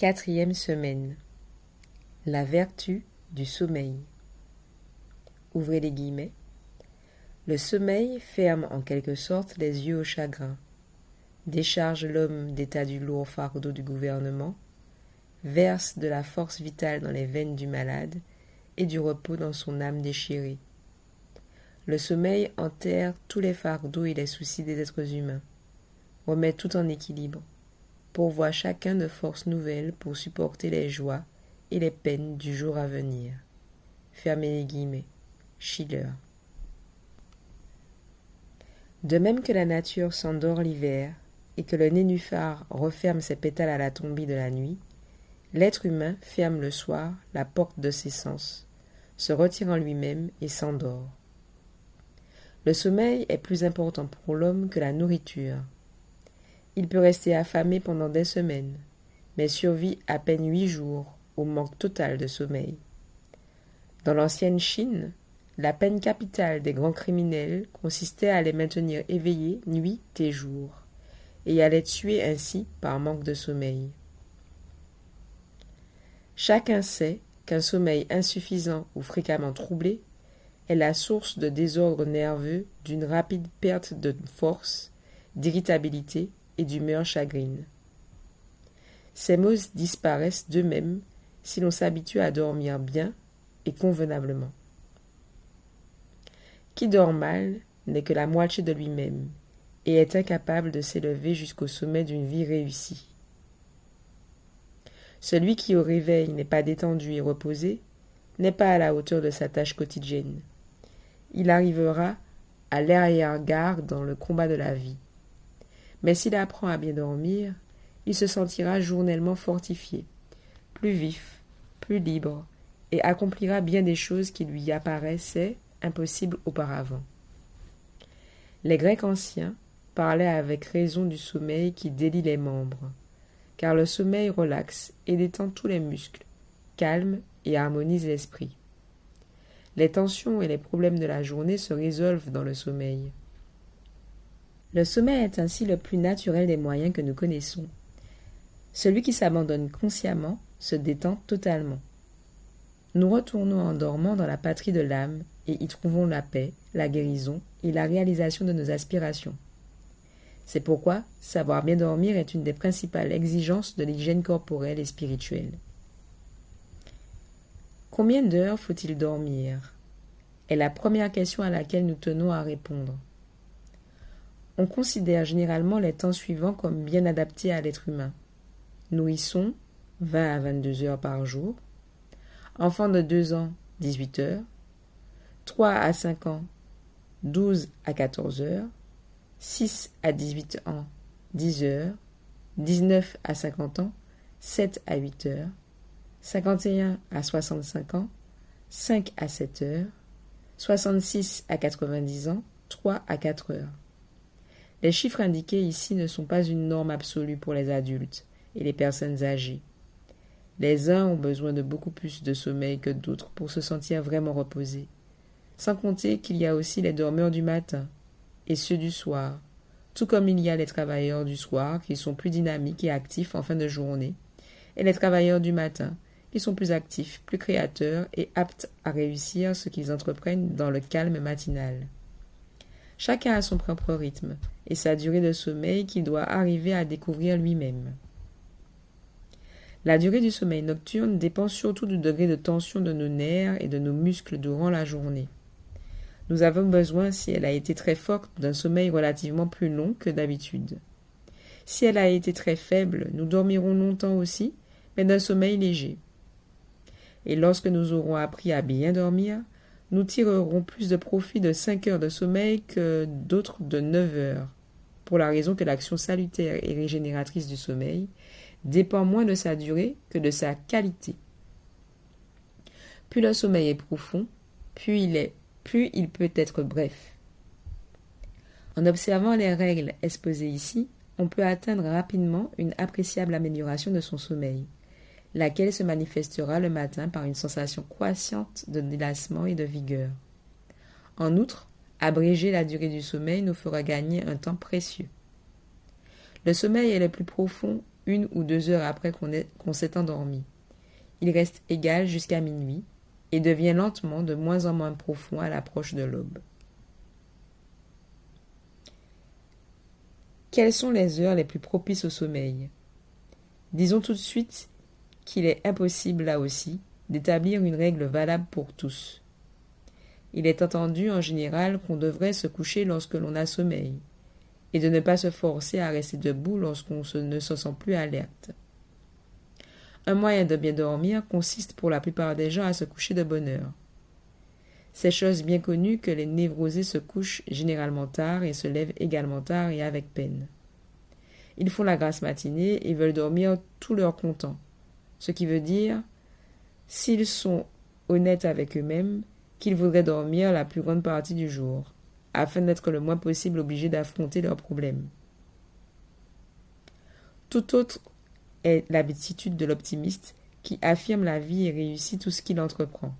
Quatrième semaine. La vertu du sommeil. Ouvrez les guillemets. Le sommeil ferme en quelque sorte les yeux au chagrin, décharge l'homme d'état du lourd fardeau du gouvernement, verse de la force vitale dans les veines du malade et du repos dans son âme déchirée. Le sommeil enterre tous les fardeaux et les soucis des êtres humains, remet tout en équilibre, pourvoit chacun de forces nouvelles pour supporter les joies et les peines du jour à venir. Fermez les guillemets. Schiller. De même que la nature s'endort l'hiver et que le nénuphar referme ses pétales à la tombée de la nuit, l'être humain ferme le soir la porte de ses sens, se retire en lui-même et s'endort. Le sommeil est plus important pour l'homme que la nourriture. Il peut rester affamé pendant des semaines, mais survit à peine 8 jours au manque total de sommeil. Dans l'ancienne Chine, la peine capitale des grands criminels consistait à les maintenir éveillés nuit et jour, et à les tuer ainsi par manque de sommeil. Chacun sait qu'un sommeil insuffisant ou fréquemment troublé est la source de désordre nerveux, d'une rapide perte de force, d'irritabilité et d'humeur chagrine. Ces maux disparaissent d'eux-mêmes si l'on s'habitue à dormir bien et convenablement. Qui dort mal n'est que la moitié de lui-même et est incapable de s'élever jusqu'au sommet d'une vie réussie. Celui qui au réveil n'est pas détendu et reposé n'est pas à la hauteur de sa tâche quotidienne. Il arrivera à l'arrière-garde dans le combat de la vie. Mais s'il apprend à bien dormir, il se sentira journellement fortifié, plus vif, plus libre, et accomplira bien des choses qui lui apparaissaient impossibles auparavant. Les Grecs anciens parlaient avec raison du sommeil qui délie les membres, car le sommeil relaxe et détend tous les muscles, calme et harmonise l'esprit. Les tensions et les problèmes de la journée se résolvent dans le sommeil. Le sommeil est ainsi le plus naturel des moyens que nous connaissons. Celui qui s'abandonne consciemment se détend totalement. Nous retournons en dormant dans la patrie de l'âme et y trouvons la paix, la guérison et la réalisation de nos aspirations. C'est pourquoi savoir bien dormir est une des principales exigences de l'hygiène corporelle et spirituelle. Combien d'heures faut-il dormir ? Est la première question à laquelle nous tenons à répondre. On considère généralement les temps suivants comme bien adaptés à l'être humain. Nourrisson, 20 à 22 heures par jour. Enfant de 2 ans, 18 heures. 3 à 5 ans, 12 à 14 heures. 6 à 18 ans, 10 heures. 19 à 50 ans, 7 à 8 heures. 51 à 65 ans, 5 à 7 heures. 66 à 90 ans, 3 à 4 heures. Les chiffres indiqués ici ne sont pas une norme absolue pour les adultes et les personnes âgées. Les uns ont besoin de beaucoup plus de sommeil que d'autres pour se sentir vraiment reposés. Sans compter qu'il y a aussi les dormeurs du matin et ceux du soir, tout comme il y a les travailleurs du soir qui sont plus dynamiques et actifs en fin de journée, et les travailleurs du matin qui sont plus actifs, plus créateurs et aptes à réussir ce qu'ils entreprennent dans le calme matinal. Chacun a son propre rythme et sa durée de sommeil qu'il doit arriver à découvrir lui-même. La durée du sommeil nocturne dépend surtout du degré de tension de nos nerfs et de nos muscles durant la journée. Nous avons besoin, si elle a été très forte, d'un sommeil relativement plus long que d'habitude. Si elle a été très faible, nous dormirons longtemps aussi, mais d'un sommeil léger. Et lorsque nous aurons appris à bien dormir, nous tirerons plus de profit de 5 heures de sommeil que d'autres de 9 heures, pour la raison que l'action salutaire et régénératrice du sommeil dépend moins de sa durée que de sa qualité. Plus le sommeil est profond, plus il peut être bref. En observant les règles exposées ici, on peut atteindre rapidement une appréciable amélioration de son sommeil, laquelle se manifestera le matin par une sensation croissante de délassement et de vigueur. En outre, abréger la durée du sommeil nous fera gagner un temps précieux. Le sommeil est le plus profond 1 ou 2 heures après qu'on s'est endormi. Il reste égal jusqu'à minuit et devient lentement de moins en moins profond à l'approche de l'aube. Quelles sont les heures les plus propices au sommeil? Disons tout de suite qu'il est impossible, là aussi, d'établir une règle valable pour tous. Il est entendu en général qu'on devrait se coucher lorsque l'on a sommeil, et de ne pas se forcer à rester debout lorsqu'on ne se sent plus alerte. Un moyen de bien dormir consiste pour la plupart des gens à se coucher de bonne heure. C'est chose bien connue que les névrosés se couchent généralement tard et se lèvent également tard et avec peine. Ils font la grasse matinée et veulent dormir tout leur comptant, ce qui veut dire, s'ils sont honnêtes avec eux-mêmes, qu'ils voudraient dormir la plus grande partie du jour, afin d'être le moins possible obligés d'affronter leurs problèmes. Tout autre est l'habitude de l'optimiste qui affirme la vie et réussit tout ce qu'il entreprend.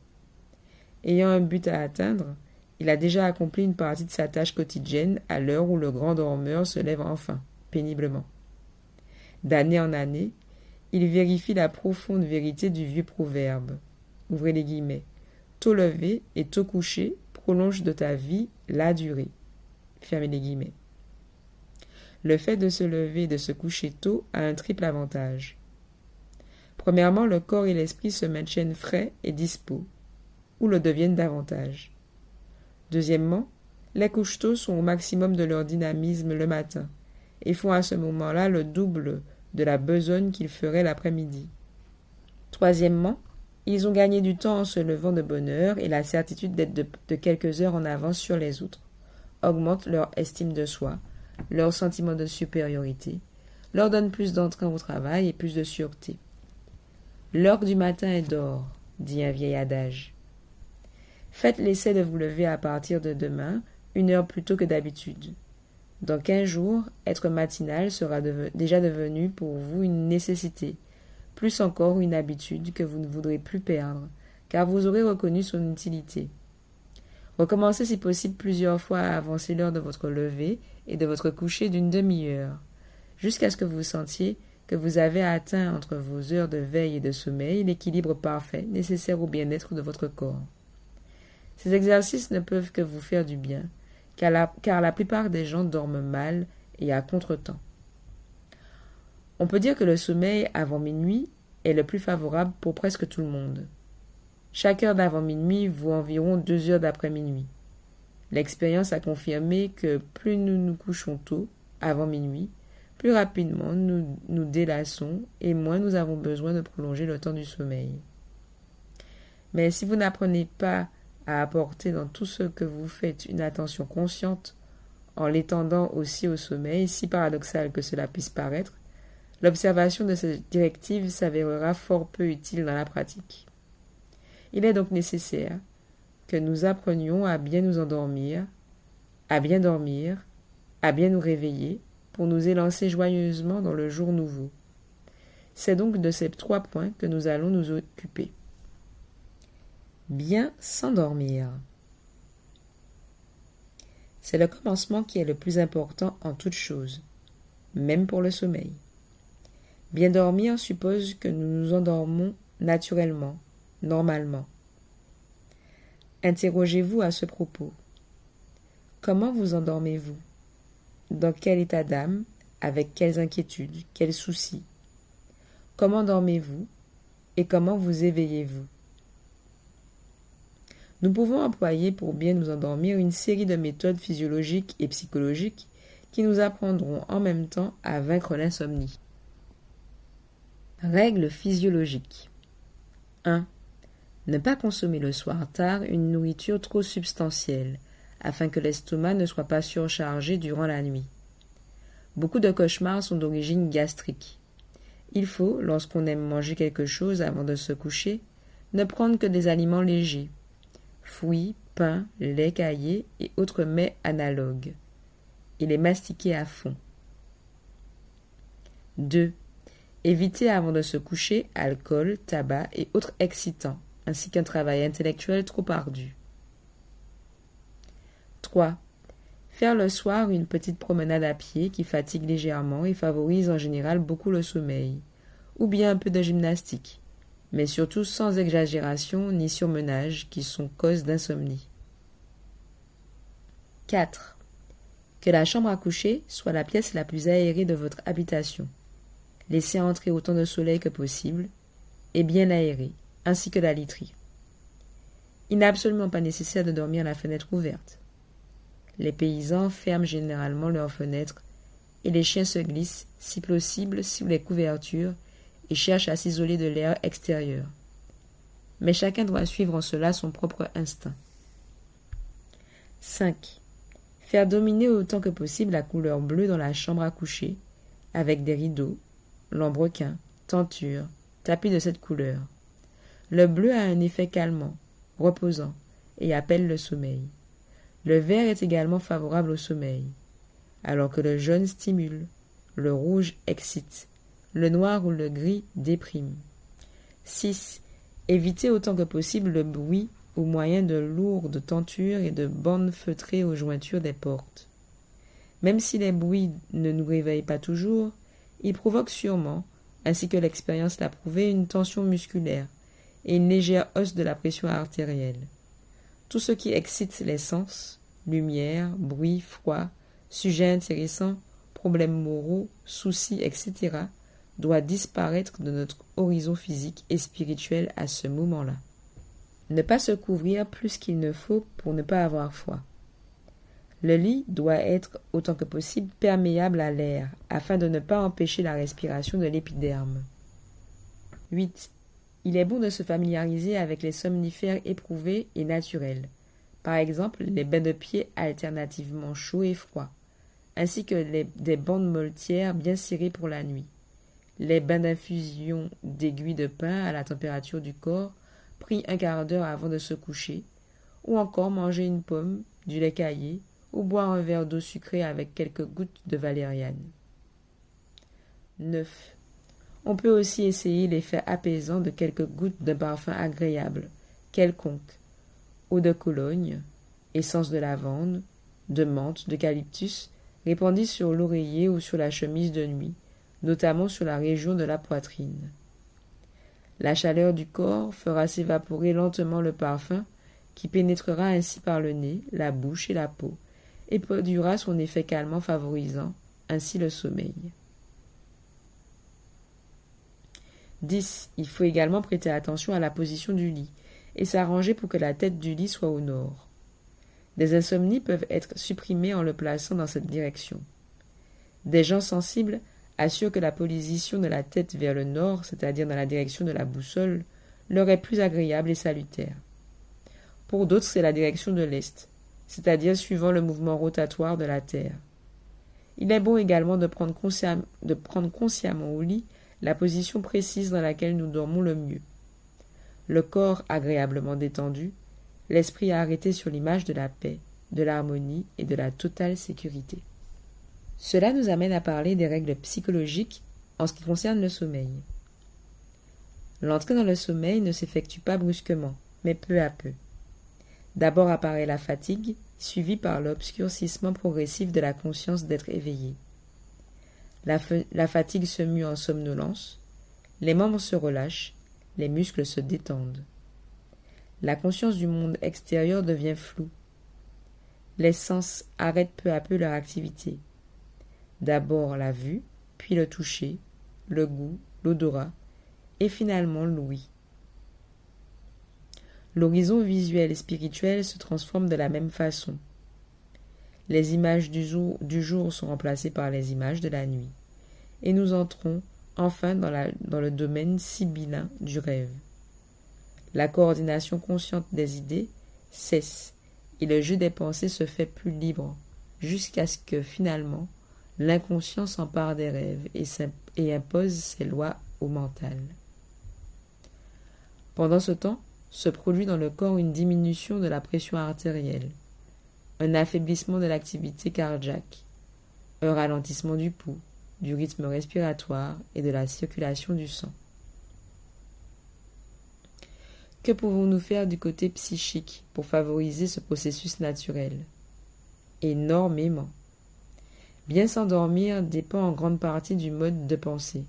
Ayant un but à atteindre, il a déjà accompli une partie de sa tâche quotidienne à l'heure où le grand dormeur se lève enfin, péniblement. D'année en année, il vérifie la profonde vérité du vieux proverbe. Ouvrez les guillemets. Tôt levé et tôt couché prolonge de ta vie la durée. Fermez les guillemets. Le fait de se lever et de se coucher tôt a un triple avantage. Premièrement, le corps et l'esprit se maintiennent frais et dispos, ou le deviennent davantage. Deuxièmement, les couche-tôt sont au maximum de leur dynamisme le matin, et font à ce moment-là le double de la besogne qu'ils feraient l'après-midi. Troisièmement, ils ont gagné du temps en se levant de bonne heure et la certitude d'être de quelques heures en avance sur les autres augmente leur estime de soi, leur sentiment de supériorité, leur donne plus d'entrain au travail et plus de sûreté. L'heure du matin est d'or, dit un vieil adage. Faites l'essai de vous lever à partir de demain, 1 heure plus tôt que d'habitude. Dans 15 jours, être matinal sera déjà devenu pour vous une nécessité, plus encore une habitude que vous ne voudrez plus perdre, car vous aurez reconnu son utilité. Recommencez si possible plusieurs fois à avancer l'heure de votre lever et de votre coucher d'une demi-heure, jusqu'à ce que vous sentiez que vous avez atteint entre vos heures de veille et de sommeil l'équilibre parfait nécessaire au bien-être de votre corps. Ces exercices ne peuvent que vous faire du bien, car la plupart des gens dorment mal et à contretemps. On peut dire que le sommeil avant minuit est le plus favorable pour presque tout le monde. Chaque heure d'avant minuit vaut environ 2 heures d'après minuit. L'expérience a confirmé que plus nous nous couchons tôt, avant minuit, plus rapidement nous nous délassons et moins nous avons besoin de prolonger le temps du sommeil. Mais si vous n'apprenez pas à apporter dans tout ce que vous faites une attention consciente, en l'étendant aussi au sommeil, si paradoxal que cela puisse paraître, l'observation de cette directive s'avérera fort peu utile dans la pratique. Il est donc nécessaire que nous apprenions à bien nous endormir, à bien dormir, à bien nous réveiller, pour nous élancer joyeusement dans le jour nouveau. C'est donc de ces 3 points que nous allons nous occuper. Bien s'endormir. C'est le commencement qui est le plus important en toute chose, même pour le sommeil. Bien dormir suppose que nous nous endormons naturellement, normalement. Interrogez-vous à ce propos. Comment vous endormez-vous? Dans quel état d'âme? Avec quelles inquiétudes? Quels soucis? Comment dormez-vous? Et comment vous éveillez-vous? Nous pouvons employer pour bien nous endormir une série de méthodes physiologiques et psychologiques qui nous apprendront en même temps à vaincre l'insomnie. Règles physiologiques. 1. Ne pas consommer le soir tard une nourriture trop substantielle, afin que l'estomac ne soit pas surchargé durant la nuit. Beaucoup de cauchemars sont d'origine gastrique. Il faut, lorsqu'on aime manger quelque chose avant de se coucher, ne prendre que des aliments légers, fruits, pain, lait caillé et autres mets analogues, et les mastiquer à fond. 2. Éviter avant de se coucher alcool, tabac et autres excitants, ainsi qu'un travail intellectuel trop ardu. 3. Faire le soir une petite promenade à pied qui fatigue légèrement et favorise en général beaucoup le sommeil, ou bien un peu de gymnastique, mais surtout sans exagération ni surmenage qui sont cause d'insomnie. 4. Que la chambre à coucher soit la pièce la plus aérée de votre habitation. Laissez entrer autant de soleil que possible, et bien aérée, ainsi que la literie. Il n'est absolument pas nécessaire de dormir à la fenêtre ouverte. Les paysans ferment généralement leurs fenêtres et les chiens se glissent, si possible, sous les couvertures et cherchent à s'isoler de l'air extérieur. Mais chacun doit suivre en cela son propre instinct. 5. Faire dominer autant que possible la couleur bleue dans la chambre à coucher, avec des rideaux, lambrequins, tentures, tapis de cette couleur. Le bleu a un effet calmant, reposant, et appelle le sommeil. Le vert est également favorable au sommeil, alors que le jaune stimule, le rouge excite, le noir ou le gris déprime. 6. Évitez autant que possible le bruit au moyen de lourdes tentures et de bandes feutrées aux jointures des portes. Même si les bruits ne nous réveillent pas toujours, ils provoquent sûrement, ainsi que l'expérience l'a prouvé, une tension musculaire et une légère hausse de la pression artérielle. Tout ce qui excite les sens, lumière, bruit, froid, sujets intéressants, problèmes moraux, soucis, etc., doit disparaître de notre horizon physique et spirituel à ce moment-là. Ne pas se couvrir plus qu'il ne faut pour ne pas avoir froid. Le lit doit être autant que possible perméable à l'air, afin de ne pas empêcher la respiration de l'épiderme. 8. Il est bon de se familiariser avec les somnifères éprouvés et naturels, par exemple les bains de pieds alternativement chauds et froids, ainsi que des bandes moltières bien serrées pour la nuit, les bains d'infusion d'aiguilles de pin à la température du corps, pris un quart d'heure avant de se coucher, ou encore manger une pomme, du lait caillé, ou boire un verre d'eau sucrée avec quelques gouttes de valériane. 9. On peut aussi essayer l'effet apaisant de quelques gouttes d'un parfum agréable, quelconque, eau de Cologne, essence de lavande, de menthe, d'eucalyptus, répandue sur l'oreiller ou sur la chemise de nuit, notamment sur la région de la poitrine. La chaleur du corps fera s'évaporer lentement le parfum, qui pénétrera ainsi par le nez, la bouche et la peau, et produira son effet calmant favorisant ainsi le sommeil. 10. Il faut également prêter attention à la position du lit et s'arranger pour que la tête du lit soit au nord. Des insomnies peuvent être supprimées en le plaçant dans cette direction. Des gens sensibles assurent que la position de la tête vers le nord, c'est-à-dire dans la direction de la boussole, leur est plus agréable et salutaire. Pour d'autres, c'est la direction de l'est, c'est-à-dire suivant le mouvement rotatoire de la Terre. Il est bon également de prendre consciemment au lit la position précise dans laquelle nous dormons le mieux. Le corps agréablement détendu, l'esprit arrêté sur l'image de la paix, de l'harmonie et de la totale sécurité. Cela nous amène à parler des règles psychologiques en ce qui concerne le sommeil. L'entrée dans le sommeil ne s'effectue pas brusquement, mais peu à peu. D'abord apparaît la fatigue, suivie par l'obscurcissement progressif de la conscience d'être éveillé. La fatigue se mue en somnolence, les membres se relâchent, les muscles se détendent. La conscience du monde extérieur devient floue. Les sens arrêtent peu à peu leur activité. D'abord la vue, puis le toucher, le goût, l'odorat, et finalement l'ouïe. L'horizon visuel et spirituel se transforme de la même façon. Les images du jour sont remplacées par les images de la nuit, et nous entrons enfin dans le domaine sibyllin du rêve. La coordination consciente des idées cesse, et le jeu des pensées se fait plus libre, jusqu'à ce que, finalement, l'inconscient s'empare des rêves et impose ses lois au mental. Pendant ce temps, se produit dans le corps une diminution de la pression artérielle, un affaiblissement de l'activité cardiaque, un ralentissement du pouls, du rythme respiratoire et de la circulation du sang. Que pouvons-nous faire du côté psychique pour favoriser ce processus naturel? énormément. Bien s'endormir dépend en grande partie du mode de pensée.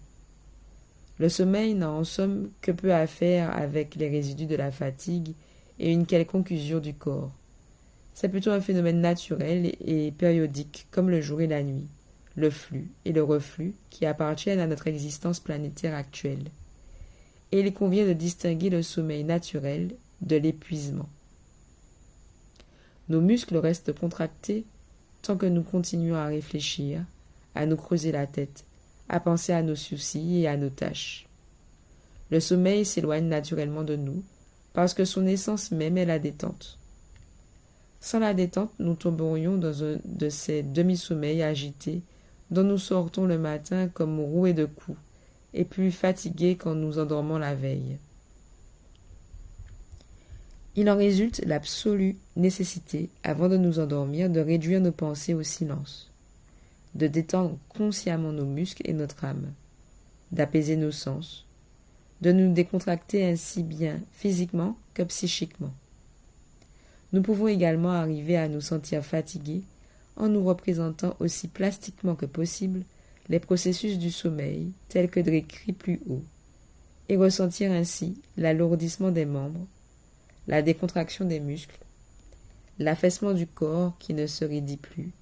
Le sommeil n'a en somme que peu à faire avec les résidus de la fatigue et une quelconque usure du corps. C'est plutôt un phénomène naturel et périodique comme le jour et la nuit, le flux et le reflux qui appartiennent à notre existence planétaire actuelle. Et il convient de distinguer le sommeil naturel de l'épuisement. Nos muscles restent contractés tant que nous continuons à réfléchir, à nous creuser la tête, à penser à nos soucis et à nos tâches. Le sommeil s'éloigne naturellement de nous parce que son essence même est la détente. Sans la détente, nous tomberions dans un de ces demi-sommeils agités dont nous sortons le matin comme roués de coups et plus fatigués qu'en nous endormant la veille. Il en résulte l'absolue nécessité, avant de nous endormir, de réduire nos pensées au silence, de détendre consciemment nos muscles et notre âme, d'apaiser nos sens, de nous décontracter ainsi bien physiquement que psychiquement. Nous pouvons également arriver à nous sentir fatigués en nous représentant aussi plastiquement que possible les processus du sommeil tels que décrits plus haut, et ressentir ainsi l'alourdissement des membres, la décontraction des muscles, l'affaissement du corps qui ne se raidit plus,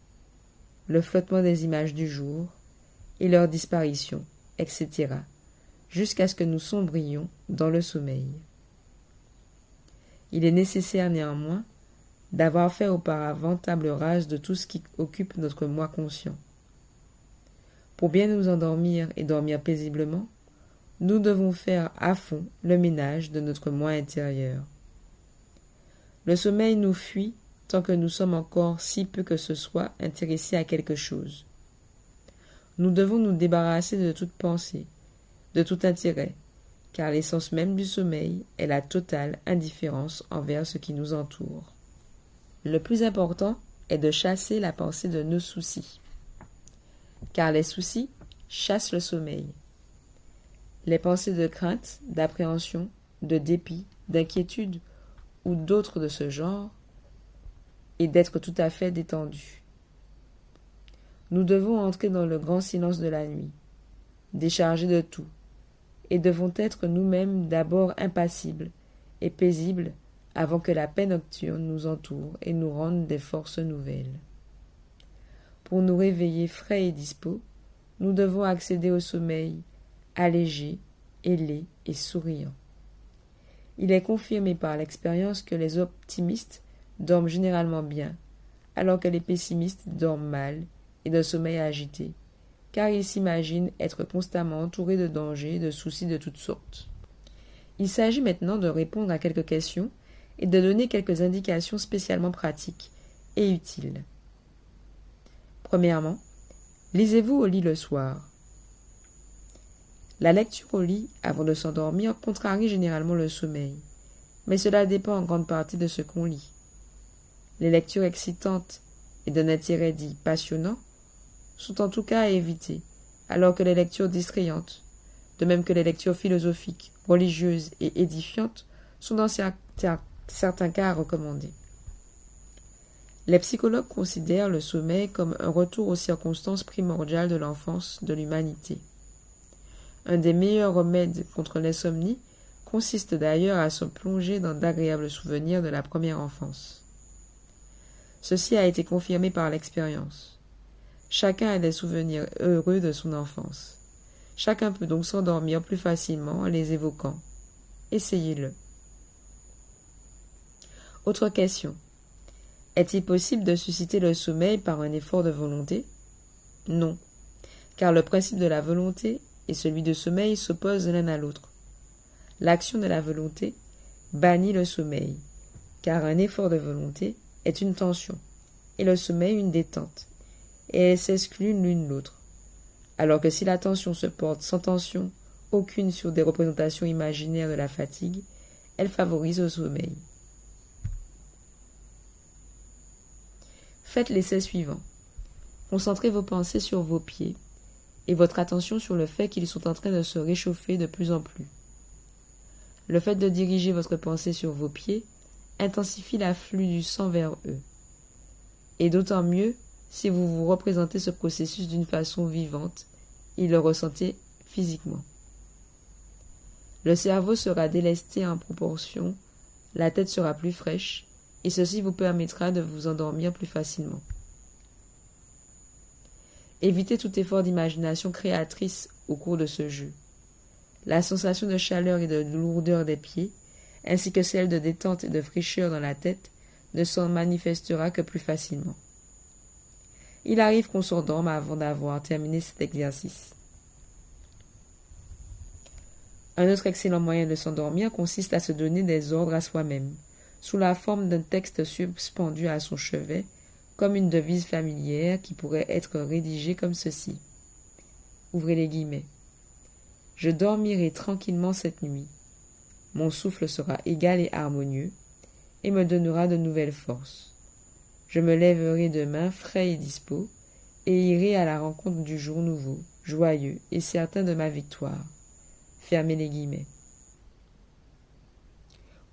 le flottement des images du jour et leur disparition, etc., jusqu'à ce que nous sombrions dans le sommeil. Il est nécessaire néanmoins d'avoir fait auparavant table rase de tout ce qui occupe notre moi conscient. Pour bien nous endormir et dormir paisiblement, nous devons faire à fond le ménage de notre moi intérieur. Le sommeil nous fuit tant que nous sommes encore si peu que ce soit intéressés à quelque chose. Nous devons nous débarrasser de toute pensée, de tout intérêt, car l'essence même du sommeil est la totale indifférence envers ce qui nous entoure. Le plus important est de chasser la pensée de nos soucis, car les soucis chassent le sommeil. Les pensées de crainte, d'appréhension, de dépit, d'inquiétude ou d'autres de ce genre, et d'être tout à fait détendu. Nous devons entrer dans le grand silence de la nuit, déchargés de tout, et devons être nous-mêmes d'abord impassibles et paisibles avant que la paix nocturne nous entoure et nous rende des forces nouvelles. Pour nous réveiller frais et dispos, nous devons accéder au sommeil, allégé, ailé et souriant. Il est confirmé par l'expérience que les optimistes dorment généralement bien, alors que les pessimistes dorment mal et d'un sommeil agité, car ils s'imaginent être constamment entourés de dangers et de soucis de toutes sortes. Il s'agit maintenant de répondre à quelques questions et de donner quelques indications spécialement pratiques et utiles. Premièrement, lisez-vous au lit le soir. La lecture au lit, avant de s'endormir, contrarie généralement le sommeil, mais cela dépend en grande partie de ce qu'on lit. Les lectures excitantes et d'un intérêt dit passionnant sont en tout cas à éviter, alors que les lectures distrayantes, de même que les lectures philosophiques, religieuses et édifiantes, sont dans certains cas à recommander. Les psychologues considèrent le sommeil comme un retour aux circonstances primordiales de l'enfance de l'humanité. Un des meilleurs remèdes contre l'insomnie consiste d'ailleurs à se plonger dans d'agréables souvenirs de la première enfance. Ceci a été confirmé par l'expérience. Chacun a des souvenirs heureux de son enfance. Chacun peut donc s'endormir plus facilement en les évoquant. Essayez-le. Autre question. Est-il possible de susciter le sommeil par un effort de volonté? Non, car le principe de la volonté et celui du sommeil s'opposent l'un à l'autre. L'action de la volonté bannit le sommeil, car un effort de volonté est une tension, et le sommeil une détente, et elles s'excluent l'une l'autre, alors que si l'attention se porte sans tension aucune sur des représentations imaginaires de la fatigue, elle favorise le sommeil. Faites l'essai suivant. Concentrez vos pensées sur vos pieds et votre attention sur le fait qu'ils sont en train de se réchauffer de plus en plus. Le fait de diriger votre pensée sur vos pieds intensifie l'afflux du sang vers eux. et d'autant mieux si vous vous représentez ce processus d'une façon vivante et le ressentez physiquement. Le cerveau sera délesté en proportion, la tête sera plus fraîche, et ceci vous permettra de vous endormir plus facilement. Évitez tout effort d'imagination créatrice au cours de ce jeu. La sensation de chaleur et de lourdeur des pieds, ainsi que celle de détente et de fraîcheur dans la tête, ne s'en manifestera que plus facilement. Il arrive qu'on s'endorme avant d'avoir terminé cet exercice. Un autre excellent moyen de s'endormir consiste à se donner des ordres à soi-même, sous la forme d'un texte suspendu à son chevet, comme une devise familière qui pourrait être rédigée comme ceci. Ouvrez les guillemets. Je dormirai tranquillement cette nuit. Mon souffle sera égal et harmonieux, et me donnera de nouvelles forces. Je me lèverai demain frais et dispos, et irai à la rencontre du jour nouveau, joyeux et certain de ma victoire. Fermez les guillemets.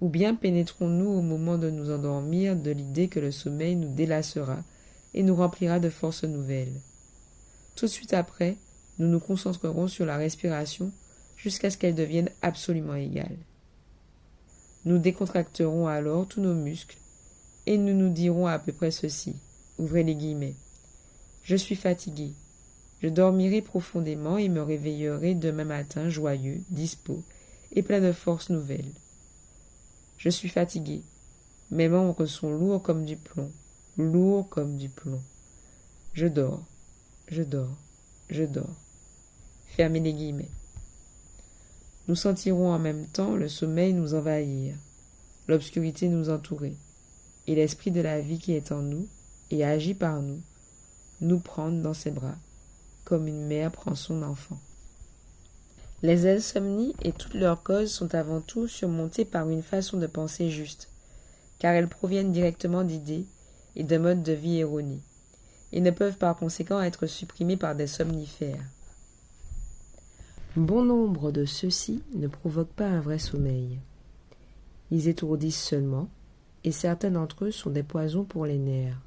Ou bien pénétrons-nous au moment de nous endormir de l'idée que le sommeil nous délassera et nous remplira de forces nouvelles. Tout de suite après, nous nous concentrerons sur la respiration jusqu'à ce qu'elle devienne absolument égale. Nous décontracterons alors tous nos muscles et nous nous dirons à peu près ceci. Ouvrez les guillemets. Je suis fatigué. Je dormirai profondément et me réveillerai demain matin joyeux, dispos et plein de forces nouvelles. Je suis fatigué. Mes membres sont lourds comme du plomb, lourds comme du plomb. Je dors, je dors, je dors. Fermez les guillemets. Nous sentirons en même temps le sommeil nous envahir, l'obscurité nous entourer, et l'esprit de la vie qui est en nous et agit par nous, nous prendre dans ses bras, comme une mère prend son enfant. Les insomnies et toutes leurs causes sont avant tout surmontées par une façon de penser juste, car elles proviennent directement d'idées et de modes de vie erronés, et ne peuvent par conséquent être supprimées par des somnifères. Bon nombre de ceux-ci ne provoquent pas un vrai sommeil. Ils étourdissent seulement, et certains d'entre eux sont des poisons pour les nerfs,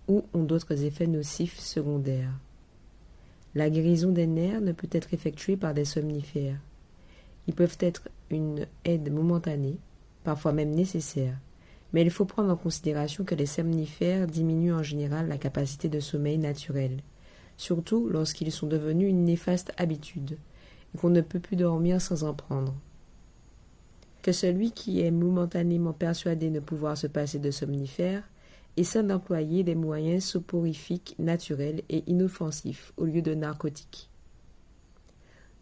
ou ont d'autres effets nocifs secondaires. La guérison des nerfs ne peut être effectuée par des somnifères. Ils peuvent être une aide momentanée, parfois même nécessaire, mais il faut prendre en considération que les somnifères diminuent en général la capacité de sommeil naturelle, surtout lorsqu'ils sont devenus une néfaste habitude, et qu'on ne peut plus dormir sans en prendre. Que celui qui est momentanément persuadé ne pouvoir se passer de somnifères essaie d'employer des moyens soporifiques naturels et inoffensifs au lieu de narcotiques.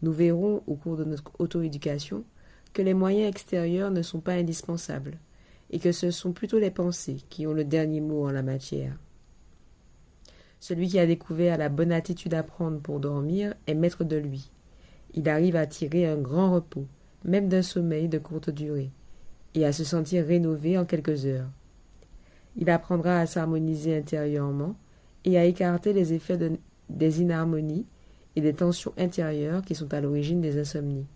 Nous verrons au cours de notre auto-éducation que les moyens extérieurs ne sont pas indispensables et que ce sont plutôt les pensées qui ont le dernier mot en la matière. Celui qui a découvert la bonne attitude à prendre pour dormir est maître de lui. Il arrive à tirer un grand repos, même d'un sommeil de courte durée, et à se sentir rénové en quelques heures. Il apprendra à s'harmoniser intérieurement et à écarter les effets des inharmonies et des tensions intérieures qui sont à l'origine des insomnies.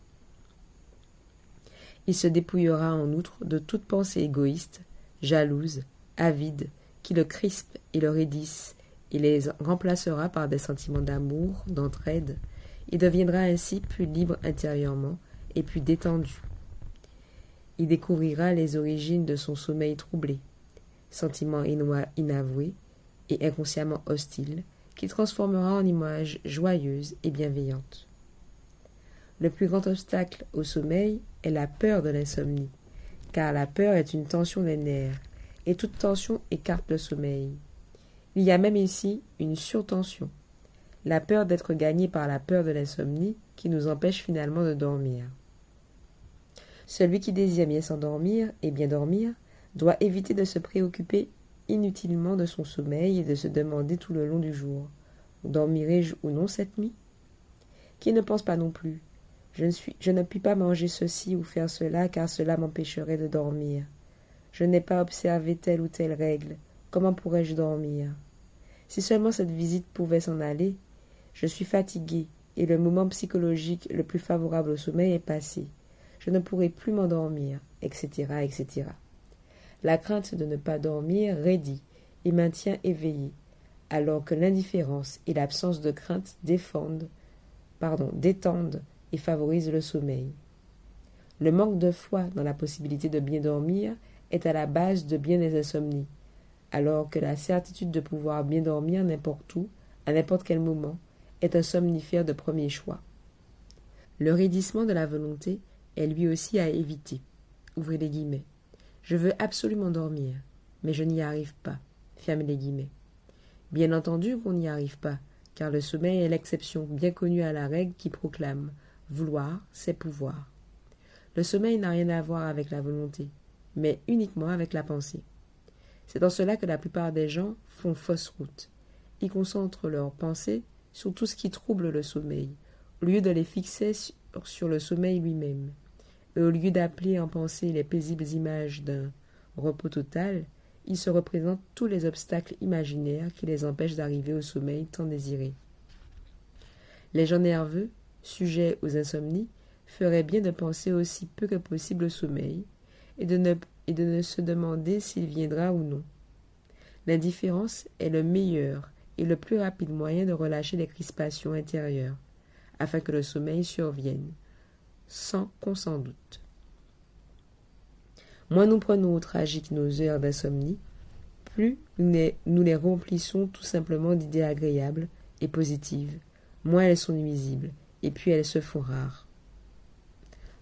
Il se dépouillera en outre de toute pensée égoïste, jalouse, avide, qui le crispe et le raidisse, et les remplacera par des sentiments d'amour, d'entraide, et deviendra ainsi plus libre intérieurement et plus détendu. Il découvrira les origines de son sommeil troublé, sentiments inavoués et inconsciemment hostiles, qu'il transformera en images joyeuses et bienveillantes. Le plus grand obstacle au sommeil est la peur de l'insomnie, car la peur est une tension des nerfs, et toute tension écarte le sommeil. Il y a même ici une surtension, la peur d'être gagné par la peur de l'insomnie qui nous empêche finalement de dormir. Celui qui désire bien s'endormir et bien dormir doit éviter de se préoccuper inutilement de son sommeil et de se demander tout le long du jour « Dormirai-je ou non cette nuit ?» Qui ne pense pas non plus « Je ne puis pas manger ceci ou faire cela car cela m'empêcherait de dormir. Je n'ai pas observé telle ou telle règle. Comment pourrais-je dormir ? Si seulement cette visite pouvait s'en aller. Je suis fatigué et le moment psychologique le plus favorable au sommeil est passé. Je ne pourrai plus m'endormir, etc., etc. La crainte de ne pas dormir raidit et maintient éveillé, alors que l'indifférence et l'absence de crainte détendent et favorisent le sommeil. Le manque de foi dans la possibilité de bien dormir est à la base de bien des insomnies, alors que la certitude de pouvoir bien dormir n'importe où, à n'importe quel moment, est un somnifère de premier choix. Le raidissement de la volonté est lui aussi à éviter. Ouvrez les guillemets. Je veux absolument dormir, mais je n'y arrive pas. Fermez les guillemets. Bien entendu qu'on n'y arrive pas, car le sommeil est l'exception bien connue à la règle qui proclame « vouloir, c'est pouvoir ». Le sommeil n'a rien à voir avec la volonté, mais uniquement avec la pensée. C'est en cela que la plupart des gens font fausse route. Ils concentrent leurs pensées sur tout ce qui trouble le sommeil, au lieu de les fixer sur le sommeil lui-même. Et au lieu d'appeler en pensée les paisibles images d'un repos total, ils se représentent tous les obstacles imaginaires qui les empêchent d'arriver au sommeil tant désiré. Les gens nerveux, sujets aux insomnies, feraient bien de penser aussi peu que possible au sommeil et de ne se demander s'il viendra ou non. L'indifférence est le meilleur et le plus rapide moyen de relâcher les crispations intérieures, afin que le sommeil survienne, sans qu'on s'en doute. Moins nous prenons au tragique nos heures d'insomnie, plus nous les remplissons tout simplement d'idées agréables et positives, moins elles sont nuisibles, et puis elles se font rares.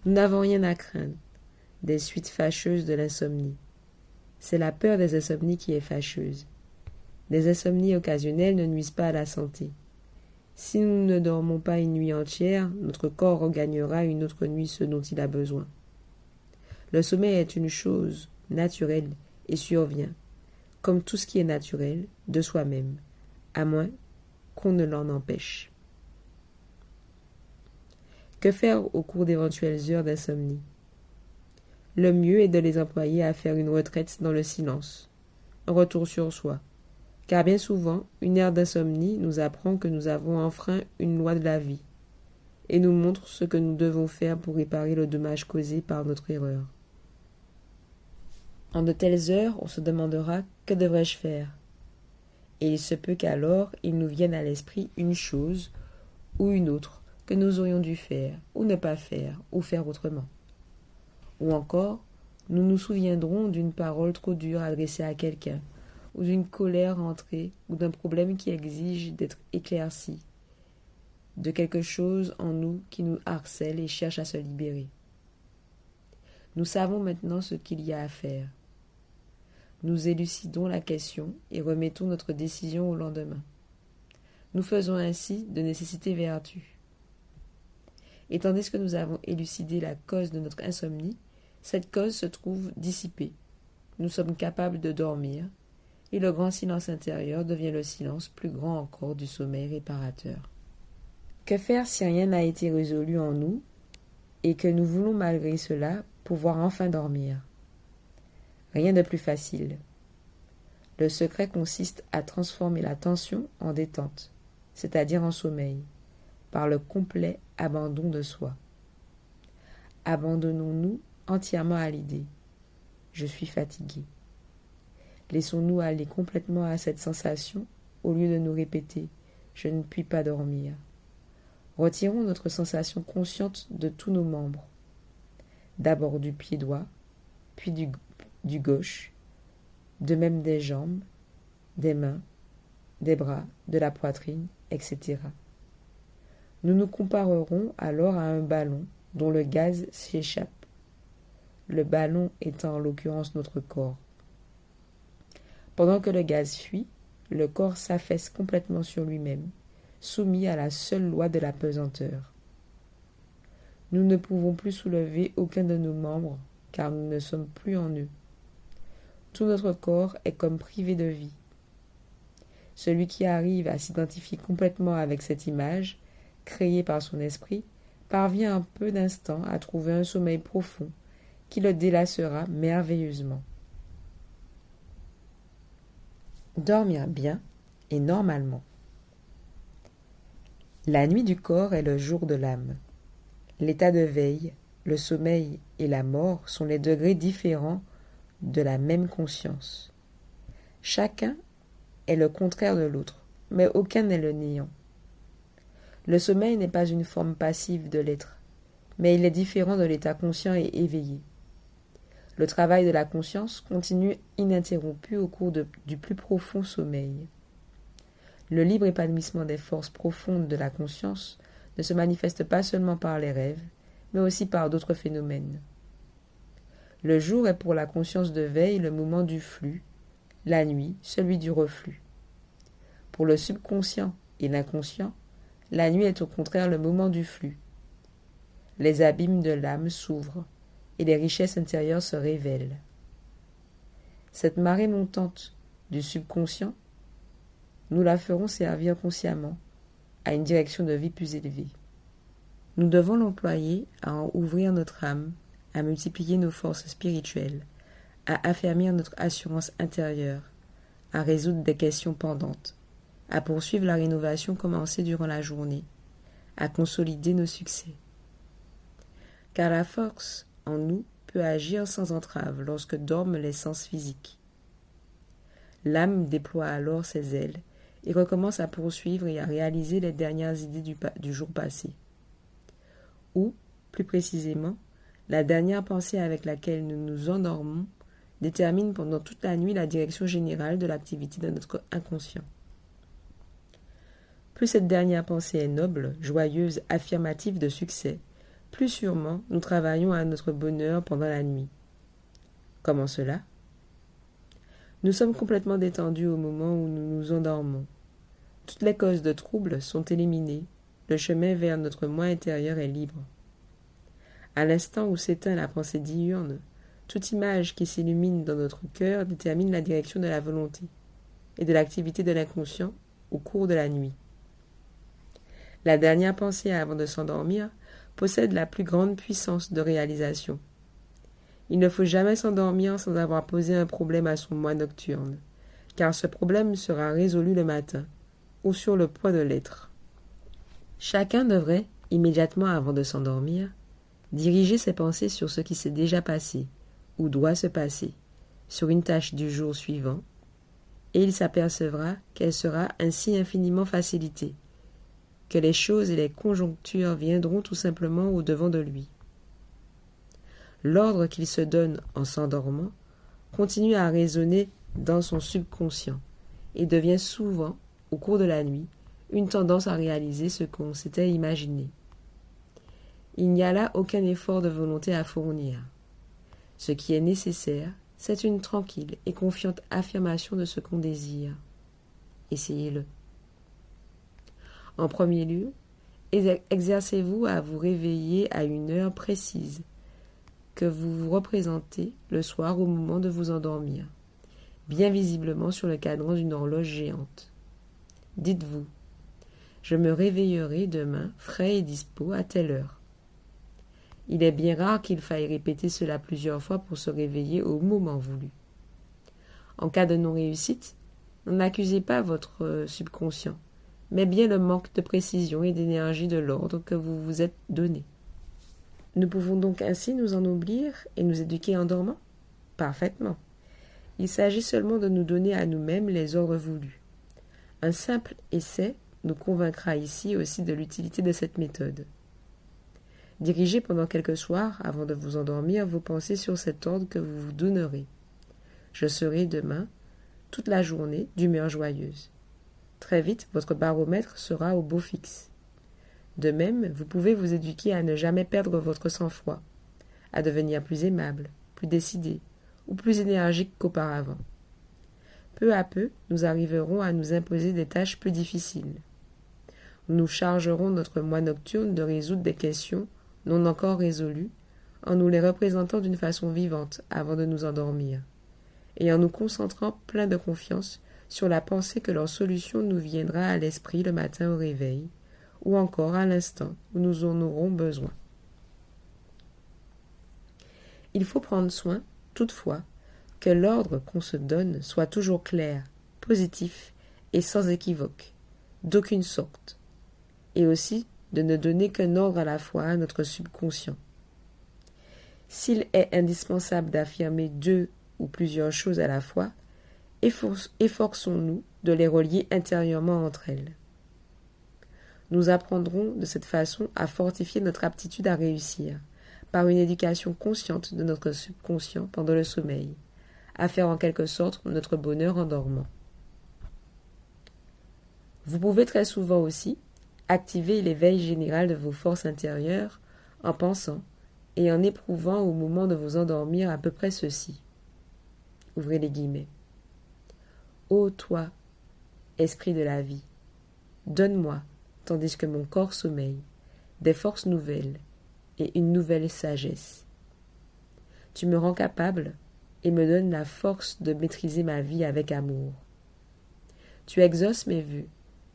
Nous n'avons rien à craindre des suites fâcheuses de l'insomnie. C'est la peur des insomnies qui est fâcheuse. Les insomnies occasionnelles ne nuisent pas à la santé. Si nous ne dormons pas une nuit entière, notre corps regagnera une autre nuit ce dont il a besoin. Le sommeil est une chose naturelle et survient, comme tout ce qui est naturel, de soi-même, à moins qu'on ne l'en empêche. Que faire au cours d'éventuelles heures d'insomnie? Le mieux est de les employer à faire une retraite dans le silence, un retour sur soi, car bien souvent, une heure d'insomnie nous apprend que nous avons enfreint une loi de la vie, et nous montre ce que nous devons faire pour réparer le dommage causé par notre erreur. En de telles heures, on se demandera « Que devrais-je faire ?» Et il se peut qu'alors il nous vienne à l'esprit une chose ou une autre que nous aurions dû faire, ou ne pas faire, ou faire autrement. Ou encore, nous nous souviendrons d'une parole trop dure adressée à quelqu'un, ou d'une colère rentrée, ou d'un problème qui exige d'être éclairci, de quelque chose en nous qui nous harcèle et cherche à se libérer. Nous savons maintenant ce qu'il y a à faire. Nous élucidons la question et remettons notre décision au lendemain. Nous faisons ainsi de nécessité vertu. Et tandis que nous avons élucidé la cause de notre insomnie, cette cause se trouve dissipée. Nous sommes capables de dormir, et le grand silence intérieur devient le silence plus grand encore du sommeil réparateur. Que faire si rien n'a été résolu en nous, et que nous voulons malgré cela pouvoir enfin dormir? Rien de plus facile. Le secret consiste à transformer la tension en détente, c'est-à-dire en sommeil, par le complet abandon de soi. Abandonnons-nous entièrement à l'idée « je suis fatigué ». Laissons-nous aller complètement à cette sensation au lieu de nous répéter « je ne puis pas dormir ». Retirons notre sensation consciente de tous nos membres, d'abord du pied droit, puis du gauche, de même des jambes, des mains, des bras, de la poitrine, etc. Nous nous comparerons alors à un ballon dont le gaz s'échappe, le ballon étant en l'occurrence notre corps. Pendant que le gaz fuit, le corps s'affaisse complètement sur lui-même, soumis à la seule loi de la pesanteur. Nous ne pouvons plus soulever aucun de nos membres, car nous ne sommes plus en eux. Tout notre corps est comme privé de vie. Celui qui arrive à s'identifier complètement avec cette image, créée par son esprit, parvient en peu d'instants à trouver un sommeil profond qui le délassera merveilleusement. Dormir bien et normalement. La nuit du corps est le jour de l'âme. L'état de veille, le sommeil et la mort sont les degrés différents de la même conscience. Chacun est le contraire de l'autre, mais aucun n'est le néant. Le sommeil n'est pas une forme passive de l'être, mais il est différent de l'état conscient et éveillé. Le travail de la conscience continue ininterrompu au cours du plus profond sommeil. Le libre épanouissement des forces profondes de la conscience ne se manifeste pas seulement par les rêves, mais aussi par d'autres phénomènes. Le jour est pour la conscience de veille le moment du flux, la nuit celui du reflux. Pour le subconscient et l'inconscient, la nuit est au contraire le moment du flux. Les abîmes de l'âme s'ouvrent et les richesses intérieures se révèlent. Cette marée montante du subconscient, nous la ferons servir consciemment à une direction de vie plus élevée. Nous devons l'employer à en ouvrir notre âme, à multiplier nos forces spirituelles, à affermir notre assurance intérieure, à résoudre des questions pendantes, à poursuivre la rénovation commencée durant la journée, à consolider nos succès. Car la force en nous peut agir sans entrave lorsque dorment les sens physiques. L'âme déploie alors ses ailes et recommence à poursuivre et à réaliser les dernières idées du jour passé. Ou, plus précisément, la dernière pensée avec laquelle nous nous endormons détermine pendant toute la nuit la direction générale de l'activité de notre inconscient. Plus cette dernière pensée est noble, joyeuse, affirmative de succès, plus sûrement nous travaillons à notre bonheur pendant la nuit. Comment cela ? Nous sommes complètement détendus au moment où nous nous endormons. Toutes les causes de troubles sont éliminées, le chemin vers notre moi intérieur est libre. À l'instant où s'éteint la pensée diurne, toute image qui s'illumine dans notre cœur détermine la direction de la volonté et de l'activité de l'inconscient au cours de la nuit. La dernière pensée avant de s'endormir possède la plus grande puissance de réalisation. Il ne faut jamais s'endormir sans avoir posé un problème à son moi nocturne, car ce problème sera résolu le matin, ou sur le point de l'être. Chacun devrait, immédiatement avant de s'endormir, diriger ses pensées sur ce qui s'est déjà passé, ou doit se passer, sur une tâche du jour suivant, et il s'apercevra qu'elle sera ainsi infiniment facilitée, que les choses et les conjonctures viendront tout simplement au-devant de lui. L'ordre qu'il se donne en s'endormant continue à résonner dans son subconscient et devient souvent, au cours de la nuit, une tendance à réaliser ce qu'on s'était imaginé. Il n'y a là aucun effort de volonté à fournir. Ce qui est nécessaire, c'est une tranquille et confiante affirmation de ce qu'on désire. Essayez-le. En premier lieu, exercez-vous à vous réveiller à une heure précise que vous vous représentez le soir au moment de vous endormir, bien visiblement sur le cadran d'une horloge géante. Dites-vous, je me réveillerai demain frais et dispos à telle heure. Il est bien rare qu'il faille répéter cela plusieurs fois pour se réveiller au moment voulu. En cas de non-réussite, n'accusez pas votre subconscient, mais bien le manque de précision et d'énergie de l'ordre que vous vous êtes donné. Nous pouvons donc ainsi nous ennoblir et nous éduquer en dormant ? Parfaitement. Il s'agit seulement de nous donner à nous-mêmes les ordres voulus. Un simple essai nous convaincra ici aussi de l'utilité de cette méthode. Dirigez pendant quelques soirs, avant de vous endormir, vos pensées sur cet ordre que vous vous donnerez. Je serai demain, toute la journée, d'humeur joyeuse. Très vite, votre baromètre sera au beau fixe. De même, vous pouvez vous éduquer à ne jamais perdre votre sang-froid, à devenir plus aimable, plus décidé ou plus énergique qu'auparavant. Peu à peu, nous arriverons à nous imposer des tâches plus difficiles. Nous chargerons notre moi nocturne de résoudre des questions non encore résolues en nous les représentant d'une façon vivante avant de nous endormir, et en nous concentrant plein de confiance sur la pensée que leur solution nous viendra à l'esprit le matin au réveil, ou encore à l'instant où nous en aurons besoin. Il faut prendre soin, toutefois, que l'ordre qu'on se donne soit toujours clair, positif et sans équivoque, d'aucune sorte, et aussi de ne donner qu'un ordre à la fois à notre subconscient. S'il est indispensable d'affirmer deux ou plusieurs choses à la fois, efforçons-nous de les relier intérieurement entre elles. Nous apprendrons de cette façon à fortifier notre aptitude à réussir, par une éducation consciente de notre subconscient pendant le sommeil, à faire en quelque sorte notre bonheur en dormant. Vous pouvez très souvent aussi activer l'éveil général de vos forces intérieures en pensant et en éprouvant au moment de vous endormir à peu près ceci. Ouvrez les guillemets. Ô toi, esprit de la vie, donne-moi, tandis que mon corps sommeille, des forces nouvelles et une nouvelle sagesse. Tu me rends capable et me donnes la force de maîtriser ma vie avec amour. Tu exauces mes vœux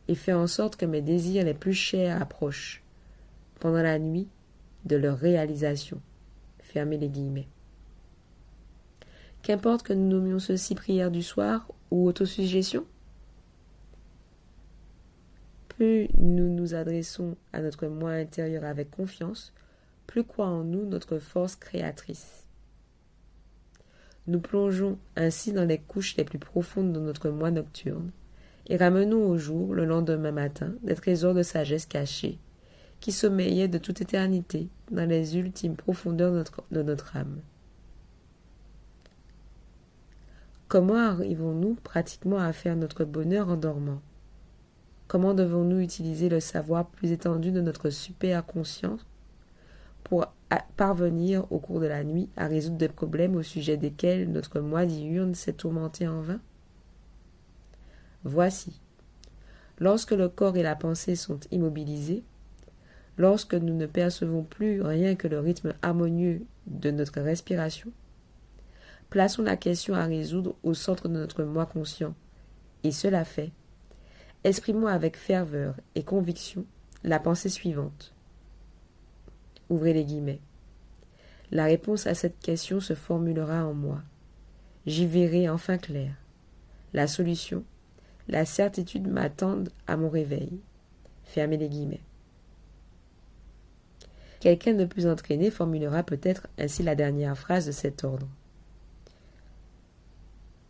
et fais en sorte que mes désirs les plus chers approchent, pendant la nuit, de leur réalisation. Fermez les guillemets. Qu'importe que nous nommions ceci prière du soir ou autosuggestion, plus nous nous adressons à notre moi intérieur avec confiance, plus croit en nous notre force créatrice. Nous plongeons ainsi dans les couches les plus profondes de notre moi nocturne et ramenons au jour, le lendemain matin, des trésors de sagesse cachés, qui sommeillaient de toute éternité dans les ultimes profondeurs de notre âme. Comment arrivons-nous pratiquement à faire notre bonheur en dormant? Comment devons-nous utiliser le savoir plus étendu de notre super-conscience pour parvenir au cours de la nuit à résoudre des problèmes au sujet desquels notre moi diurne s'est tourmenté en vain? Voici. Lorsque le corps et la pensée sont immobilisés, lorsque nous ne percevons plus rien que le rythme harmonieux de notre respiration, plaçons la question à résoudre au centre de notre moi conscient, et cela fait, exprimons avec ferveur et conviction la pensée suivante. Ouvrez les guillemets. La réponse à cette question se formulera en moi. J'y verrai enfin clair. La solution, la certitude m'attendent à mon réveil. Fermez les guillemets. Quelqu'un de plus entraîné formulera peut-être ainsi la dernière phrase de cet ordre.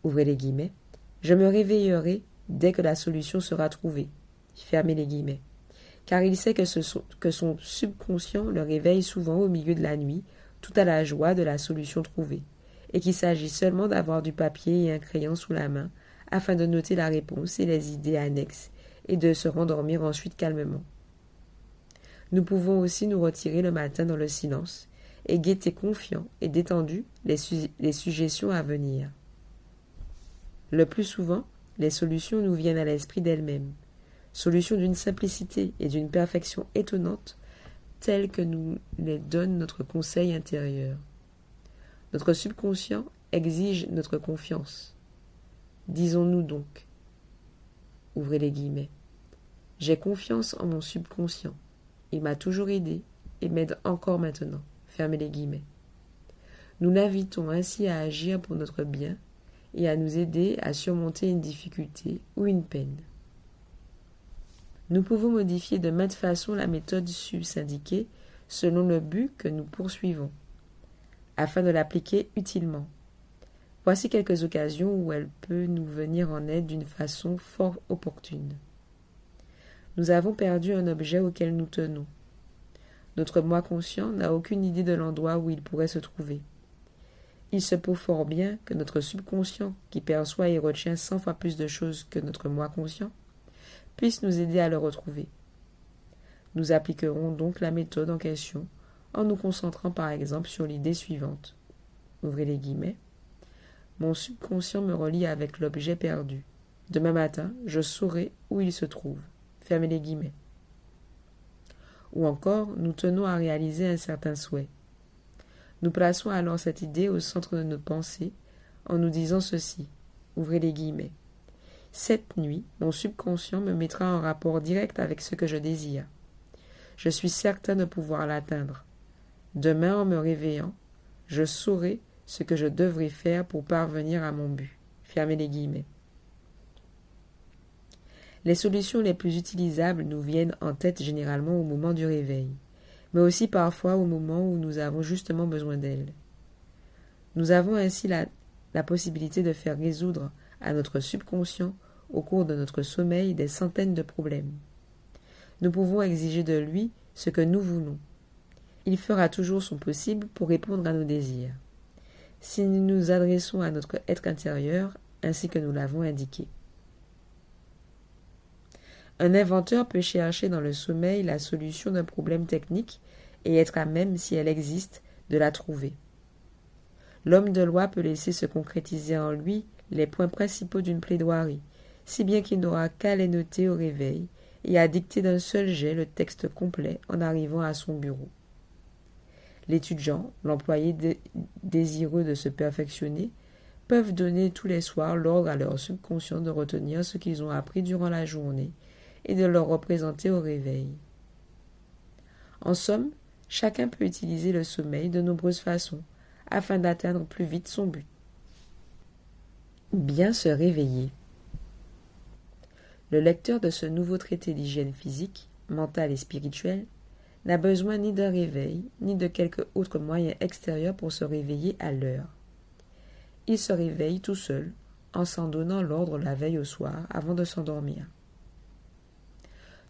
Ouvrez les guillemets. Je me réveillerai dès que la solution sera trouvée. Fermez les guillemets. Car il sait que son subconscient le réveille souvent au milieu de la nuit, tout à la joie de la solution trouvée, et qu'il s'agit seulement d'avoir du papier et un crayon sous la main, afin de noter la réponse et les idées annexes, et de se rendormir ensuite calmement. Nous pouvons aussi nous retirer le matin dans le silence, et guetter confiants et détendus les suggestions à venir. Le plus souvent, les solutions nous viennent à l'esprit d'elles-mêmes, solutions d'une simplicité et d'une perfection étonnantes, telles que nous les donne notre conseil intérieur. Notre subconscient exige notre confiance. Disons-nous donc, ouvrez les guillemets, j'ai confiance en mon subconscient. Il m'a toujours aidé et m'aide encore maintenant. Fermez les guillemets. Nous l'invitons ainsi à agir pour notre bien et à nous aider à surmonter une difficulté ou une peine. Nous pouvons modifier de maintes façons la méthode sus-indiquée selon le but que nous poursuivons, afin de l'appliquer utilement. Voici quelques occasions où elle peut nous venir en aide d'une façon fort opportune. Nous avons perdu un objet auquel nous tenons. Notre moi conscient n'a aucune idée de l'endroit où il pourrait se trouver. Il se peut fort bien que notre subconscient, qui perçoit et retient 100 fois plus de choses que notre moi conscient, puisse nous aider à le retrouver. Nous appliquerons donc la méthode en question en nous concentrant par exemple sur l'idée suivante. Ouvrez les guillemets. Mon subconscient me relie avec l'objet perdu. Demain matin, je saurai où il se trouve. Fermez les guillemets. Ou encore, nous tenons à réaliser un certain souhait. Nous plaçons alors cette idée au centre de nos pensées en nous disant ceci. Ouvrez les guillemets. Cette nuit, mon subconscient me mettra en rapport direct avec ce que je désire. Je suis certain de pouvoir l'atteindre. Demain, en me réveillant, je saurai ce que je devrais faire pour parvenir à mon but. Fermez les guillemets. Les solutions les plus utilisables nous viennent en tête généralement au moment du réveil, mais aussi parfois au moment où nous avons justement besoin d'elles. Nous avons ainsi la possibilité de faire résoudre à notre subconscient au cours de notre sommeil, des centaines de problèmes. Nous pouvons exiger de lui ce que nous voulons. Il fera toujours son possible pour répondre à nos désirs, si nous nous adressons à notre être intérieur, ainsi que nous l'avons indiqué. Un inventeur peut chercher dans le sommeil la solution d'un problème technique et être à même, si elle existe, de la trouver. L'homme de loi peut laisser se concrétiser en lui les points principaux d'une plaidoirie, si bien qu'il n'aura qu'à les noter au réveil et à dicter d'un seul jet le texte complet en arrivant à son bureau. L'étudiant, l'employé désireux de se perfectionner, peuvent donner tous les soirs l'ordre à leur subconscient de retenir ce qu'ils ont appris durant la journée et de le représenter au réveil. En somme, chacun peut utiliser le sommeil de nombreuses façons afin d'atteindre plus vite son but. Bien se réveiller. Le lecteur de ce nouveau traité d'hygiène physique, mentale et spirituelle n'a besoin ni d'un réveil, ni de quelque autre moyen extérieur pour se réveiller à l'heure. Il se réveille tout seul, en s'en donnant l'ordre la veille au soir, avant de s'endormir.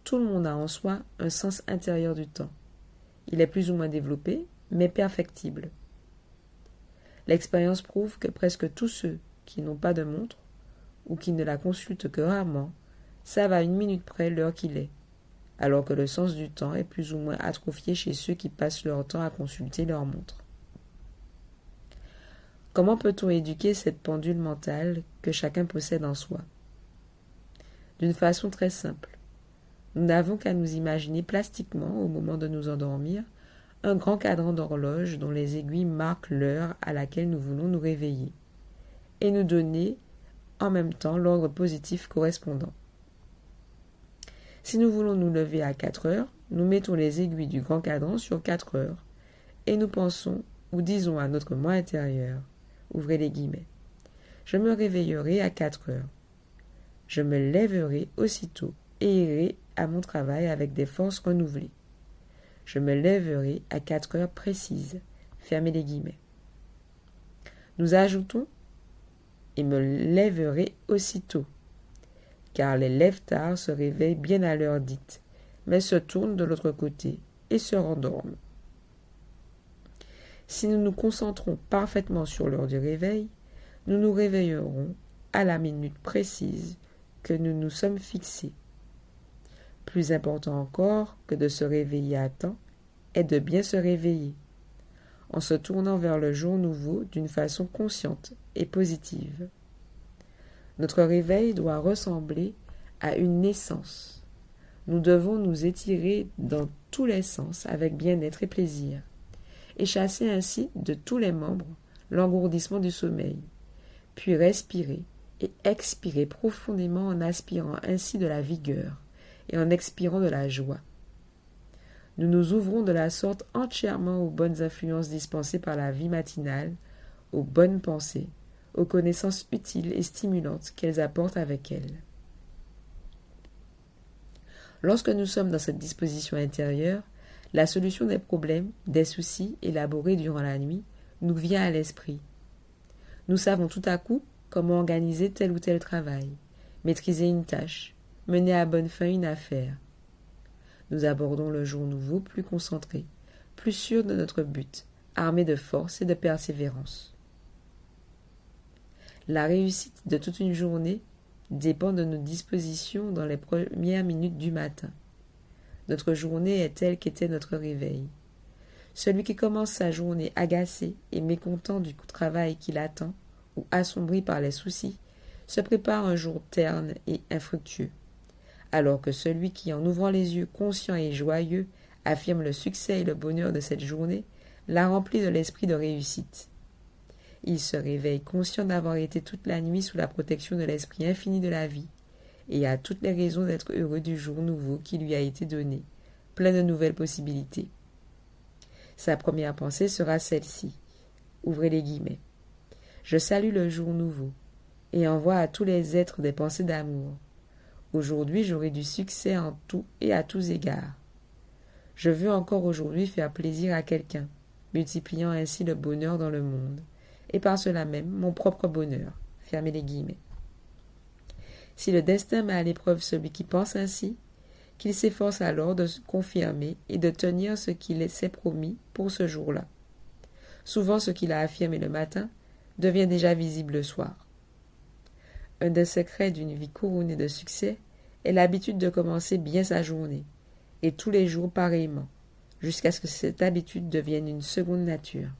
Tout le monde a en soi un sens intérieur du temps. Il est plus ou moins développé, mais perfectible. L'expérience prouve que presque tous ceux qui n'ont pas de montre, ou qui ne la consultent que rarement, savent à une minute près l'heure qu'il est, alors que le sens du temps est plus ou moins atrophié chez ceux qui passent leur temps à consulter leur montre. Comment peut-on éduquer cette pendule mentale que chacun possède en soi? D'une façon très simple. Nous n'avons qu'à nous imaginer plastiquement, au moment de nous endormir, un grand cadran d'horloge dont les aiguilles marquent l'heure à laquelle nous voulons nous réveiller, et nous donner en même temps l'ordre positif correspondant. Si nous voulons nous lever à 4 heures, nous mettons les aiguilles du grand cadran sur 4 heures, et nous pensons, ou disons à notre moi intérieur, ouvrez les guillemets, je me réveillerai à 4 heures. Je me lèverai aussitôt et irai à mon travail avec des forces renouvelées. Je me lèverai à 4 heures précises, fermez les guillemets. Nous ajoutons, et me lèverai aussitôt, car les lève-tard se réveillent bien à l'heure dite, mais se tournent de l'autre côté et se rendorment. Si nous nous concentrons parfaitement sur l'heure du réveil, nous nous réveillerons à la minute précise que nous nous sommes fixés. Plus important encore que de se réveiller à temps est de bien se réveiller, en se tournant vers le jour nouveau d'une façon consciente et positive. Notre réveil doit ressembler à une naissance. Nous devons nous étirer dans tous les sens avec bien-être et plaisir, et chasser ainsi de tous les membres l'engourdissement du sommeil, puis respirer et expirer profondément en aspirant ainsi de la vigueur et en expirant de la joie. Nous nous ouvrons de la sorte entièrement aux bonnes influences dispensées par la vie matinale, aux bonnes pensées, aux connaissances utiles et stimulantes qu'elles apportent avec elles. Lorsque nous sommes dans cette disposition intérieure, la solution des problèmes, des soucis élaborés durant la nuit nous vient à l'esprit. Nous savons tout à coup comment organiser tel ou tel travail, maîtriser une tâche, mener à bonne fin une affaire. Nous abordons le jour nouveau plus concentrés, plus sûrs de notre but, armés de force et de persévérance. La réussite de toute une journée dépend de nos dispositions dans les premières minutes du matin. Notre journée est telle qu'était notre réveil. Celui qui commence sa journée agacé et mécontent du travail qui l'attend, ou assombri par les soucis, se prépare un jour terne et infructueux, alors que celui qui, en ouvrant les yeux conscient et joyeux, affirme le succès et le bonheur de cette journée, la remplit de l'esprit de réussite. Il se réveille conscient d'avoir été toute la nuit sous la protection de l'esprit infini de la vie, et a toutes les raisons d'être heureux du jour nouveau qui lui a été donné, plein de nouvelles possibilités. Sa première pensée sera celle-ci. Ouvrez les guillemets. Je salue le jour nouveau, et envoie à tous les êtres des pensées d'amour. Aujourd'hui, j'aurai du succès en tout et à tous égards. Je veux encore aujourd'hui faire plaisir à quelqu'un, multipliant ainsi le bonheur dans le monde, et par cela même mon propre bonheur. Fermez les guillemets. Si le destin met à l'épreuve celui qui pense ainsi, qu'il s'efforce alors de se confirmer et de tenir ce qu'il s'est promis pour ce jour-là. Souvent ce qu'il a affirmé le matin devient déjà visible le soir. Un des secrets d'une vie couronnée de succès est l'habitude de commencer bien sa journée, et tous les jours pareillement, jusqu'à ce que cette habitude devienne une seconde nature.